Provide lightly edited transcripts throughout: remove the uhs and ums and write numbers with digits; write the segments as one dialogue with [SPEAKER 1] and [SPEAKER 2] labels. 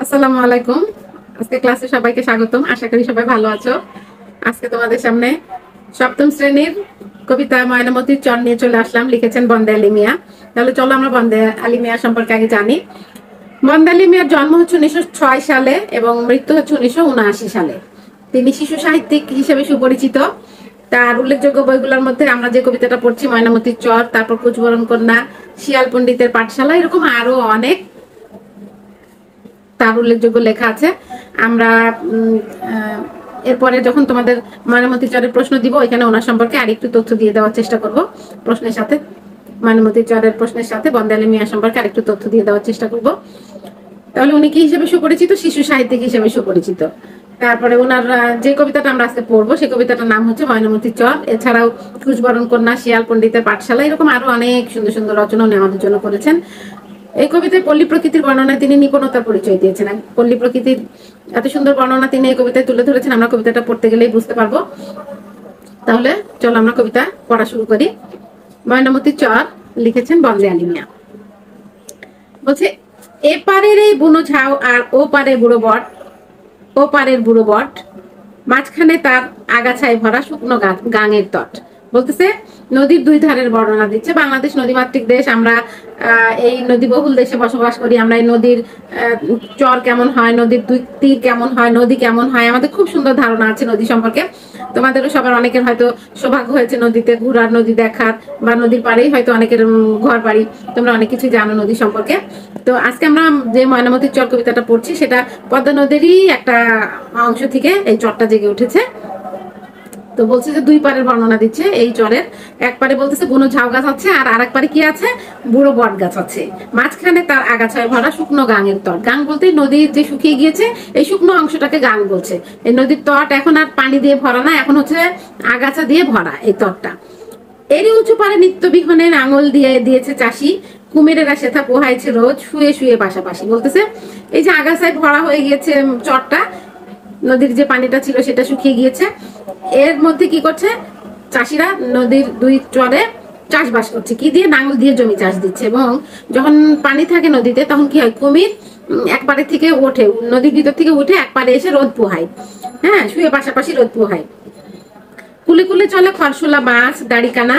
[SPEAKER 1] আসসালামু আলাইকুম। আজকে ক্লাসে সবাইকে স্বাগতম। আশা করি সবাই ভালো আছো। আজকে তোমাদের সামনে সপ্তম শ্রেণীর কবিতা ময়নামতির চর নিয়ে চলে আসলাম। লিখেছেন বন্দে আলী মিয়া। তাহলে চলো আমরা বন্দে আলী মিয়া সম্পর্কে আগে জানি। বন্দে আলী মিয়ার জন্ম হচ্ছে 1906 সালে এবং মৃত্যু হচ্ছে 1979 সালে। তিনি শিশু সাহিত্যিক হিসেবে সুপরিচিত। তার উল্লেখযোগ্য বইগুলোর মধ্যে আমরা যে কবিতাটা পড়ছি ময়নামতির চর, তারপর কুচবরণ কন্যা, শিয়াল পণ্ডিতের পাঠশালা, এরকম আরো অনেক তার উল্লেখযোগ্য লেখা আছে। আমরা এরপরে যখন তোমাদের ময়নামতি চরের প্রশ্ন দিব, এখানে ওনার সম্পর্কে আরেকটু তথ্য দিয়ে দেওয়ার চেষ্টা করব। প্রশ্নের সাথে ময়নামতি চরের প্রশ্নের সাথে বন্দে আলী মিয়া সম্পর্কে আরেকটু তথ্য দিয়ে দেওয়ার চেষ্টা করব। তাহলে উনি কি হিসেবে সুপরিচিত? শিশু সাহিত্যিক হিসেবে সুপরিচিত। তারপরে ওনার যে কবিতাটা আমরা আজকে পড়বো সেই কবিতাটার নাম হচ্ছে ময়নামতি চর। এছাড়াও কুচবরণ কন্যা, শিয়াল পণ্ডিতের পাঠশালা, এরকম আরো অনেক সুন্দর সুন্দর রচনা উনি আমাদের জন্য করেছেন। এই কবিতায় পল্লী প্রকৃতির বর্ণনায় তিনি নিপুণতার পরিচয় দিয়েছেন। পল্লী প্রকৃতির এত সুন্দর বর্ণনা তিনি এই কবিতায় তুলে ধরেছেন, আমরা কবিতাটা পড়তে গেলেই বুঝতে পারবো। তাহলে চলো আমরা কবিতা পড়া শুরু করি। ময়নামতি চর লিখেছেন বন্দে আলী মিয়া। বলছে, এপারের এই বুনো ঝাউ আর ও পারে বুড়ো বট, ও পারের বুড়ো বট, মাঝখানে তার আগাছায় ভরা শুকনো গাঙের তট। বলতেছে নদীর দুই ধারের বর্ণনা দিচ্ছে। বাংলাদেশ নদীমাতৃক দেশ। আমরা এই নদীবহুল দেশে বসবাস করি। আমরা এই নদীর চর কেমন হয়, নদীর দুই তীর কেমন হয়, নদী কেমন হয়, আমাদের খুব সুন্দর ধারণা আছে নদী সম্পর্কে। তোমাদেরও সবার অনেকের হয়তো সৌভাগ্য হয়েছে নদীতে ঘোরার, নদী দেখার, বা নদীর পাড়েই হয়তো অনেকের ঘর বাড়ি। তোমরা অনেক কিছু জানো নদী সম্পর্কে। তো আজকে আমরা যে ময়নামতির চর কবিতাটা পড়ছি সেটা পদ্মা নদীরই একটা অংশ থেকে এই চরটা জেগে উঠেছে। তো বলছে যে দুই পারের বর্ণনা দিচ্ছে এই চরের। এক পারে বলতেছে বুনো ঝাউ গাছ আছে, আর আরেক পারে কি আছে? বুড়ো বট গাছ আছে। মাঝখানে তার আগাছায় ভরা শুকনো গাঙের তট। গাং বলতে নদীর যে শুকিয়ে গিয়েছে এই শুকনো অংশটাকে গাং বলছে। এই নদীর তট এখন আর পানি দিয়ে ভরা না, এখন হচ্ছে আগাছা দিয়ে ভরা এই তটটা। এরই উঁচু পারে নিত্য বিহনের আঙুল দিয়ে দিয়েছে চাষি, কুমিরেরা সেথা পোহাইছে রোজ শুয়ে শুয়ে পাশাপাশি। বলতেছে এই যে আগাছায় ভরা হয়ে গিয়েছে চরটা, নদীর যে পানিটা ছিল সেটা শুকিয়ে গিয়েছে। এর মধ্যে কি করছে চাষিরা? নদীর দুই চরে চাষবাস করছে। কি দিয়ে? নাঙল দিয়ে জমি চাষ দিচ্ছে। এবং যখন পানি থাকে নদীতে তখন কি হয়? কুমির একপারে থেকে ওঠে, নদীর ভিতর থেকে উঠে একপারে এসে রোদ পোহায়। হ্যাঁ, শুয়ে পাশাপাশি রোদ পোহায়। কুলে কুলে চলে খরসোলা মাছ, দাড়ি কানা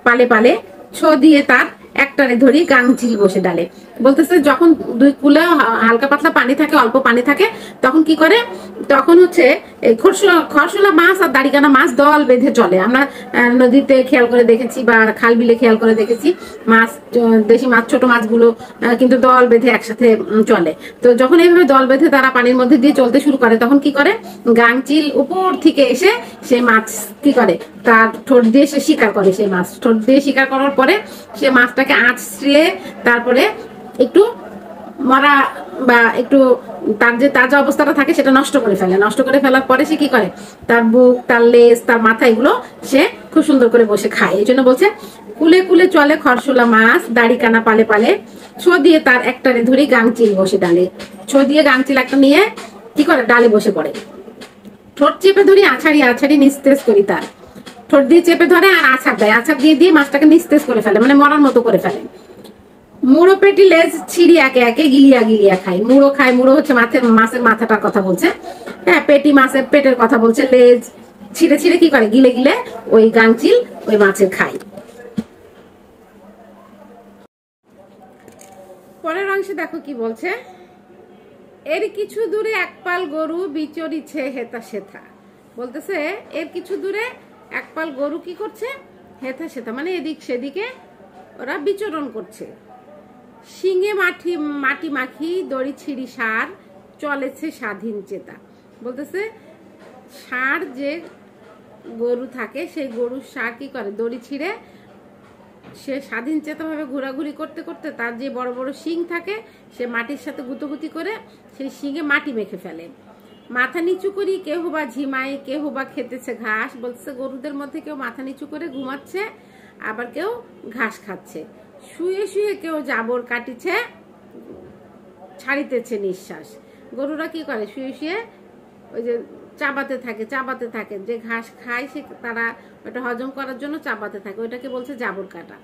[SPEAKER 1] পালে পালে, ছো দিয়ে তার একটারে ধরি গাংচিল বসে ডালে। বলতেছে যখন দুই কুলে হালকা পাতলা পানি থাকে, অল্প পানি থাকে, তখন কি করে? তখন হচ্ছে খরসোলা মাছ আর দাড়িকানা মাছ দল বেঁধে চলে। আমরা নদীতে খেয়াল করে দেখেছি বা খাল বিলে খেয়াল করে দেখেছি, মাছ, দেশি মাছ, ছোট মাছগুলো কিন্তু দল বেঁধে একসাথে চলে। তো যখন এইভাবে দল বেঁধে তারা পানির মধ্যে দিয়ে চলতে শুরু করে, তখন কি করে? গাংচিল উপর থেকে এসে সে মাছ কি করে? তার ঠোঁট দিয়ে সে শিকার করে। সেই মাছ ঠোঁট দিয়ে শিকার করার পরে সে মাছটাকে আঁচড়ে তারপরে একটু মরা বা একটু তার যে তাজা অবস্থাটা থাকে সেটা নষ্ট করে ফেলে। নষ্ট করে ফেলার পরে সে কি করে? তার বুক, তার লেজ, তার মাথা, এগুলো সে খুব সুন্দর করে বসে খায়। এই জন্য বলছে কুলে কুলে চলে খরসোলা মাছ, দাড়ি কানা পালে পালে, ছো দিয়ে তার একটারে ধরি গাংচিল বসে ডালে। ছো দিয়ে গাংচিল একটা নিয়ে কি করে? ডালে বসে পড়ে। ঠোঁট চেপে ধরি আছাড়ি আছাড়ি নিস্তেজ করি তার। ঠোঁট দিয়ে চেপে ধরে আর আছাড় দেয়। আছাড় দিয়ে দিয়ে মাছটাকে নিস্তেজ করে ফেলে, মানে মরার মতো করে ফেলে। মুড়ো পেটি লেজ ছিঁড়ি একে একে গিলিয়া গিলিয়া খায়। মুড়ো খায়, মুড়ো হচ্ছে মাছের মাথাটার কথা বলছে। হ্যাঁ, পেটি মাছের পেটের কথা বলছে। লেজ ছিঁড়ে ছিঁড়ে কি করে? গিলে গিলে ওই গাংচিল ওই মাছের খায়। পরের অংশে দেখো কি বলছে, এর কিছু দূরে একপাল গরু বিচরিছে হেথা সেথা। বলতেছে এর কিছু দূরে একপাল গরু কি করছে? হেথা সেথা মানে এদিক সেদিকে ওরা বিচরণ করছে। শিঙে মাটি মাখি দড়ি ছিঁড়ি সার, চলেছে স্বাধীন চেতা। বলতেছে ষাঁড় যে গরু থাকে সেই গরুর ষাঁড় কি করে? দড়ি ছিঁড়ে সে স্বাধীন চেতা ভাবে ঘোরাঘুরি করতে করতে তার যে বড় বড় শিং থাকে সে মাটির সাথে গুতোগুতি করে সেই শিঙে মাটি মেখে ফেলে। মাথা নিচু করি কেউ বা ঝিমায়, কেউ বা খেতেছে ঘাস। বলছে গরুদের মধ্যে কেউ মাথা নিচু করে ঘুমাচ্ছে, আবার কেউ ঘাস খাচ্ছে। শুয়ে শুয়ে কেউ জাবর কাটিছে, ছাড়িতেছে নিঃশ্বাস। গরুরা কি করে? শুয়ে শুয়ে ওই যে চাবাতে থাকে, যে ঘাস খায় সে তারা ওটা হজম করার জন্য চাবাতে থাকে, ওইটাকে বলছে জাবর কাটা।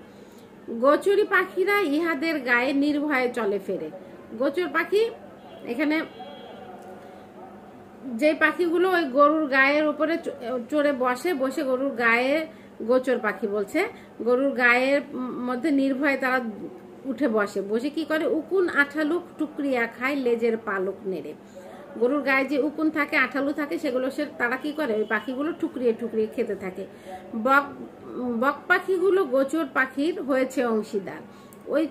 [SPEAKER 1] গোচরি পাখিরা ইহাদের গায়ে নির্ভয়ে চলে ফেরে। গোচর পাখি এখানে যে পাখিগুলো ওই গরুর গায়ের উপরে চড়ে বসে, বসে গরুর গায়ে, গোচর পাখি বলছে, গরুর গায়ের মধ্যে নির্ভয়ে তারা উঠে বসে, বসে কি করে, উকুন আঠালু টুকরিয়া খায় লেজের পালক নেড়ে। গরুর গায়ে যে উকুন থাকে, আঠালু থাকে, সেগুলো তারা কি করে, ওই পাখিগুলো টুকরিয়ে টুকরিয়ে খেতে থাকে। বক পাখিগুলো গোচর পাখির হয়েছে অংশীদার। ওই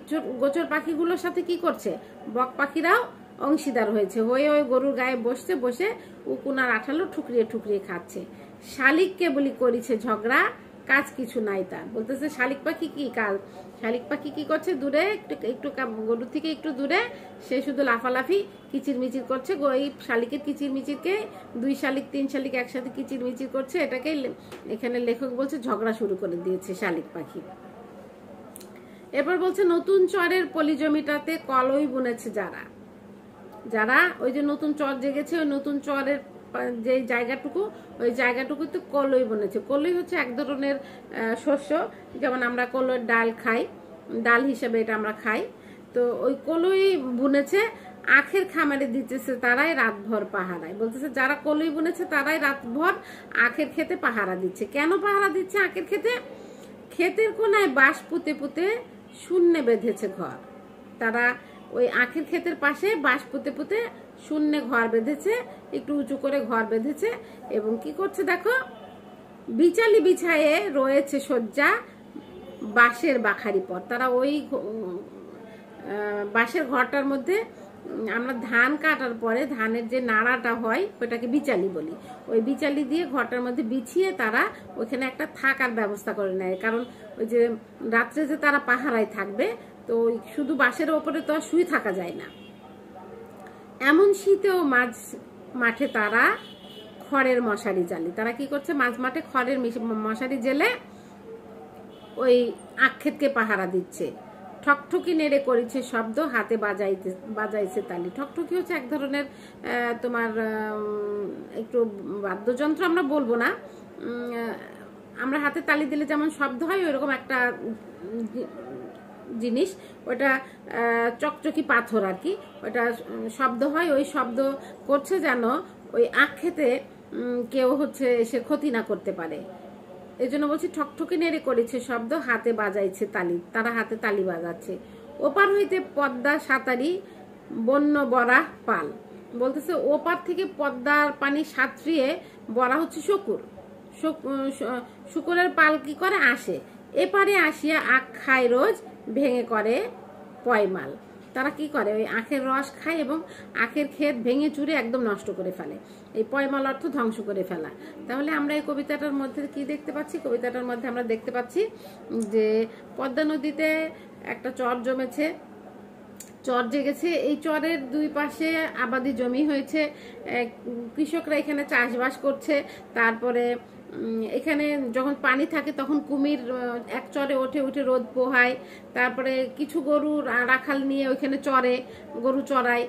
[SPEAKER 1] গোচর পাখিগুলোর সাথে কি করছে, বক পাখিরাও অংশীদার হয়েছে, হয়ে ওই গরুর গায়ে বসছে, বসে উকুন আর আঠালো ঠুকরিয়ে ঠুকরিয়ে খাচ্ছে। শালিককে বলি করেছে ঝগড়া, কাজ কিছু নাই তার। বলতেছে শালিক পাখি কি কাজ, শালিক পাখি কি করছে, দূরে একটু গরু থেকে একটু দূরে সে শুধু লাফালাফি কিচির মিচির করছে। ওই শালিকের কিচির মিচিরকে 2 শালিক 3 শালিক একসাথে কিচির মিচির করছে, এটাকে এখানে লেখক বলছে ঝগড়া শুরু করে দিয়েছে শালিক পাখি। এরপর বলছে নতুন চরের পলি জমিটাতে কলই বুনেছে যারা, যারা ওই যে নতুন চর জেগেছে, ওই নতুন চরের যে জায়গাটুকু, ওই জায়গাটুকুতে কলই বুনেছে। কলই হচ্ছে এক ধরনের শস্য, যেমন আমরা কলইয়ের ডাল খাই, ডাল হিসেবে এটা আমরা খাই। তো ওই কলই বুনেছে, আখের খামারে দিতেছে তারাই রাতভর পাহারায়। বলতেছে যারা কলই বুনেছে তারাই রাতভর আখের খেতে পাহারা দিচ্ছে। কেন পাহারা দিচ্ছে আখের খেতে? ক্ষেতের কোনায় বাঁশ পুঁতে পুঁতে শূন্যে বেঁধেছে ঘর। তারা ওই আখের ক্ষেতের পাশে বাঁশ পুঁতে পুঁতে শূন্যে ঘর বেঁধেছে, একটু উঁচু করে ঘর বেঁধেছে। এবং কি করছে দেখো, বিচালি বিছায়ে রয়েছে শয্যা বাঁশের বাখারি পর। তারা ওই বাঁশের ঘরটার মধ্যে, আমরা ধান কাটার পরে ধানের যে নাড়াটা হয় ওটাকে বিচালি বলি, ওই বিচালি দিয়ে ঘরটার মধ্যে বিছিয়ে তারা ওইখানে একটা থাকার ব্যবস্থা করে নেয়। কারণ ওই যে রাত্রে যে তারা পাহারায় থাকবে, তো শুধু বাঁশের ওপরে তো আর শুয়ে থাকা যায় না। এমন শীতেও মাঝ মাঠে তারা খড়ের মশারি জ্বালি। তারা কি করছে, মাঝ মাঠে খড়ের মশারি জেলে ওই আক্ষেতকে পাহারা দিচ্ছে। ঠকঠকি নেড়ে করেছে শব্দ, হাতে বাজাইছে তালি। ঠকঠকি হচ্ছে এক ধরনের তোমার একটু বাদ্যযন্ত্র, আমরা বলবো না, আমরা হাতে তালি দিলে যেমন শব্দ হয় ওইরকম একটা জিনিস, ওটা চকচকি পাথর আর কি, ওটা শব্দ হয়। ওই শব্দ করছে যেন ওই আক্ষেতে কেউ হচ্ছে এসে ক্ষতি না করতে পারে। এই জন্য বলছি ঠকঠকি নেড়ে করেছে শব্দ, হাতে বাজাইছে তালি। তারা হাতে তালি বাজাচ্ছে। ওপার হইতে পদ্মা সাঁতারি বন্য বরা পাল। বলতেছে ওপার থেকে পদ্মার পানি সাঁতরিয়ে, বরা হচ্ছে শুকুর, শুকুরের পাল কি করে আসে, এপারে আসিয়া আখ খায় রোজ, ভেঙে করে পয়মাল। তারা কি করে, ওই আখের রস খায় এবং আখের ক্ষেত ভেঙে চুরে একদম নষ্ট করে ফেলে। এই পয়মাল অর্থ ধ্বংস করে ফেলা। তাহলে আমরা এই কবিতাটার মধ্যে কি দেখতে পাচ্ছি, কবিতাটার মধ্যে আমরা দেখতে পাচ্ছি যে পদ্মা নদীতে একটা চর জমেছে, চর জেগেছে। এই চরের 2 পাশে আবাদি জমি হয়েছে, কৃষকরা এখানে চাষবাস করছে। তারপরে এখানে যখন পানি থাকে তখন কুমির এক চরে ওঠে, উঠে রোদ পোহায়। তারপরে কিছু গরু রাখাল নিয়ে ওইখানে চরে, গরু চড়ায়।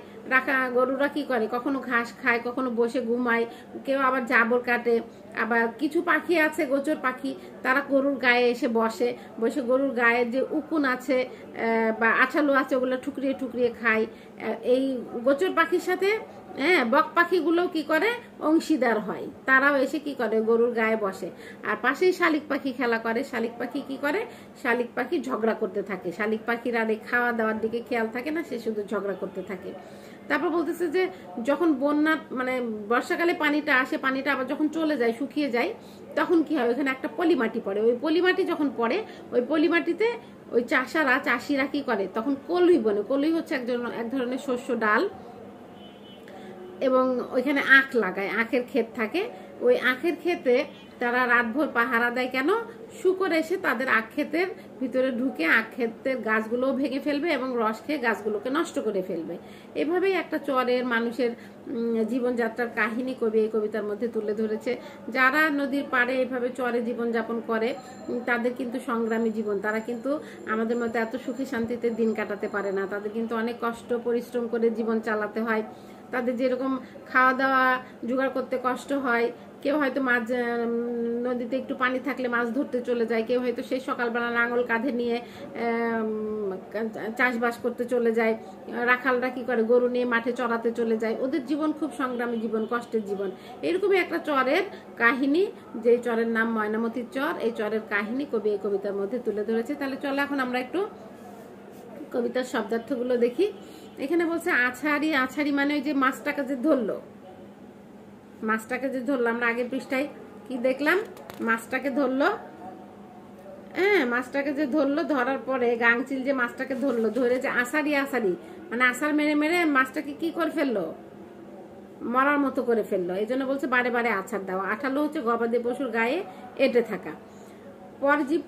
[SPEAKER 1] গরুরা কি করে, কখনো ঘাস খায়, কখনো বসে ঘুমায়, কেউ আবার জাবর কাটে। আবার কিছু পাখি আছে, গোচর পাখি, তারা গরুর গায়ে এসে বসে, বসে গরুর গায়ে যে উকুন আছে বা আঠালো আছে ওগুলো ঠুকরিয়ে ঠুকরিয়ে খায়। এই গোচর পাখির সাথে বক পাখিগুলো কি করে, অংশীদার হয়। তারাও এসে কি করে, গরুর গায়ে বসে। আর পাশেই শালিক পাখি খেলা করে। শালিক পাখি কি করে, শালিক পাখি ঝগড়া করতে থাকে। শালিক পাখির আর এই খাওয়া দাওয়ার দিকে খেয়াল থাকে না, সে শুধু ঝগড়া করতে থাকে। তারপর বলতেছে যে যখন বন্যা মানে বর্ষাকালে পানিটা আসে, পানিটা আবার যখন চলে যায়, শুকিয়ে যায়, তখন কি হয়, ওইখানে একটা পলিমাটি পড়ে। ওই পলিমাটি যখন পড়ে, ওই পলিমাটিতে ওই চাষিরা কি করে, তখন কলই বনে। কলই হচ্ছে এক ধরনের শস্য ডাল, এবং ওইখানে আখ লাগায়, আখের ক্ষেত থাকে। ওই আখের ক্ষেতে তারা রাতভর পাহারা দেয়। কেন, শুকর এসে তাদের আখ ক্ষেতের ভিতরে ঢুকে আখ ক্ষেতের গাছগুলো ভেঙে ফেলবে এবং রস খেয়ে গাছগুলোকে নষ্ট করে ফেলবে। এভাবেই একটা চরের মানুষের জীবনযাত্রার কাহিনী কবি এই কবিতার মধ্যে তুলে ধরেছে। যারা নদীর পাড়ে এভাবে চরে জীবনযাপন করে তাদের কিন্তু সংগ্রামী জীবন, তারা কিন্তু আমাদের মতো এত সুখী শান্তিতে দিন কাটাতে পারে না। তাদের কিন্তু অনেক কষ্ট পরিশ্রম করে জীবন চালাতে হয়। তাদের যেরকম খাওয়া দাওয়া জোগাড় করতে কষ্ট হয়, কেউ হয়তো মাছ নদীতে একটু পানি থাকলে মাছ ধরতে চলে যায়, কেউ হয়তো সেই সকালবেলা লাঙল কাঁধে নিয়ে চাষবাস করতে চলে যায়, রাখালরা কি করে গরু নিয়ে মাঠে চড়াতে চলে যায়। ওদের জীবন খুব সংগ্রামী জীবন, কষ্টের জীবন। এরকমই একটা চরের কাহিনী, যে চরের নাম ময়নামতির চর, এই চরের কাহিনী কবি এই কবিতার মধ্যে তুলে ধরেছে। তাহলে চলো এখন আমরা একটু কবিতার শব্দার্থগুলো দেখি। এখানে বলছে আছাড়ি, আছাড়ি মানে ওই যে মাছটাকে যে ধরলো, মাছটাকে যে ধরলো, আমরা আগের পৃষ্ঠায় কি দেখলাম, মাছটাকে ধরলো, হ্যাঁ মাছটাকে যে ধরলো, ধরার পরে গাংচিল যে মাছটাকে ধরলো, ধরে যে আষাঢ়ি, আষাঢ়ি মানে আষাঢ় মেরে মেরে মাছটাকে কি করে ফেললো, মরার মতো করে ফেললো। এই জন্য বলছে বারে বারে আছাড় দেওয়া। আঠালো হচ্ছে গবাদি পশুর গায়ে এঁটে থাকা। পরজীব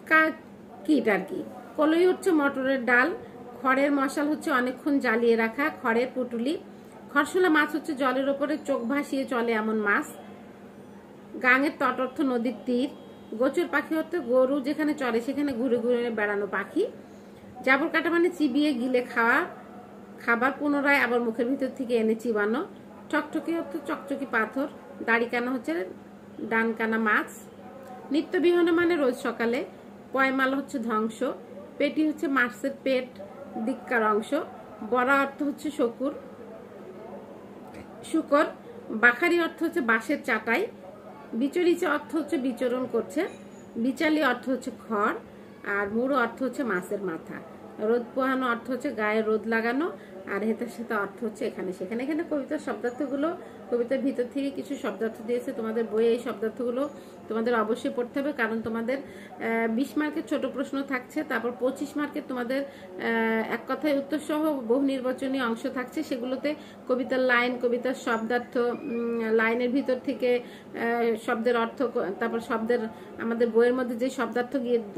[SPEAKER 1] কীট আর কি। কলই হচ্ছে মটরের ডাল। খড়ের মশাল হচ্ছে অনেকক্ষণ জ্বালিয়ে রাখা, খড়ের পুটুলি। খরশোলা মাছ হচ্ছে জলের ওপরে চোখ ভাসিয়ে চলে এমন মাছ। গাঙের তট অর্থ নদীর তীর। গোচর পাখি অর্থ গরু যেখানে চলে সেখানে ঘুরে ঘুরে বেড়ানো পাখি। জাবর কাটা মানে চিবিয়ে গিলে খাওয়া খাবার, পুনরায় আবার মুখের ভিতর থেকে এনে চিবানো। টকটকি অর্থ চকচকি পাথর। দাড়ি কানা হচ্ছে ডান কানা মাছ। নিত্যবিহনে মানে রোজ সকালে। পয়মাল হচ্ছে ধ্বংস। পেটি হচ্ছে মাছের পেট, দিক্কার অংশ। বড়া অর্থ হচ্ছে শুকর। বাখারি অর্থ হচ্ছে বাঁশের চাটাই। বিচরিচে অর্থ হচ্ছে বিচরণ করছে। বিচালি অর্থ হচ্ছে খড়। আর মুড়ো অর্থ হচ্ছে মাছের মাথা। রোদ পোহানো অর্থ হচ্ছে গায়ে রোদ লাগানো। আর হেতার সাথে অর্থ হচ্ছে এখানে সেখানে। এখানে কবিতার শব্দার্থগুলো কবিতার ভিতর থেকে কিছু শব্দার্থ দিয়েছে। তোমাদের বইয়ে এই শব্দার্থগুলো তোমাদের অবশ্যই পড়তে হবে, কারণ তোমাদের 20 মার্কের ছোট প্রশ্ন থাকছে, তারপর 25 মার্কের তোমাদের এক কথায় উত্তর সহ বহু নির্বাচনী অংশ থাকছে। সেগুলোতে কবিতার লাইন, কবিতার শব্দার্থ, লাইনের ভিতর থেকে শব্দের অর্থ, তারপর শব্দের আমাদের বইয়ের মধ্যে যে শব্দার্থ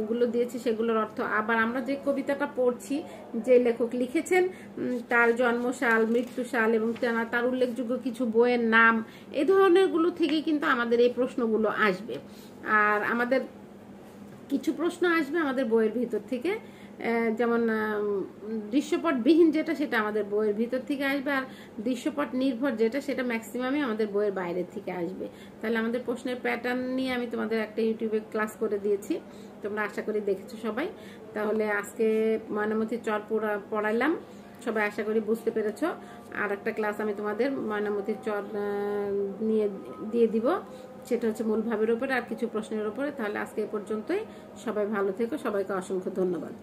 [SPEAKER 1] গুলো দিয়েছে সেগুলোর অর্থ। আবার আমরা যে কবিতাটা পড়ছি, যে লেখক লিখেছেন তার জন্মসাল, মৃত্যুসাল এবং তার উল্লেখযোগ্য কিছু বইয়ের নাম, এই ধরনের গুলো থেকে কিন্তু আমাদের এই প্রশ্নগুলো আসবে। আর আমাদের কিছু প্রশ্ন আসবে আমাদের বইয়ের ভিতর থেকে, যেমন দৃশ্যপট বিহীন যেটা সেটা আমাদের বইয়ের ভিতর থেকে আসবে, আর দৃশ্যপট নির্ভর যেটা সেটা ম্যাক্সিমামই আমাদের বইয়ের বাইরে থেকে আসবে। তাহলে আমাদের প্রশ্নের প্যাটার্ন নিয়ে আমি তোমাদের একটা ইউটিউবে ক্লাস করে দিয়েছি, তোমরা আশা করি দেখেছো সবাই। তাহলে আজকে ময়নামতির চর পড়াইলাম, সবাই আশা করি বুঝতে পেরেছো। আর একটা ক্লাস আমি তোমাদের ময়নামতির চর নিয়ে দিয়ে দিব, সেটা হচ্ছে মূল ভাবের উপরে আর কিছু প্রশ্নের উপরে। তাহলে আজকে এ পর্যন্তই, সবাই ভালো থেকো, সবাইকে অসংখ্য ধন্যবাদ।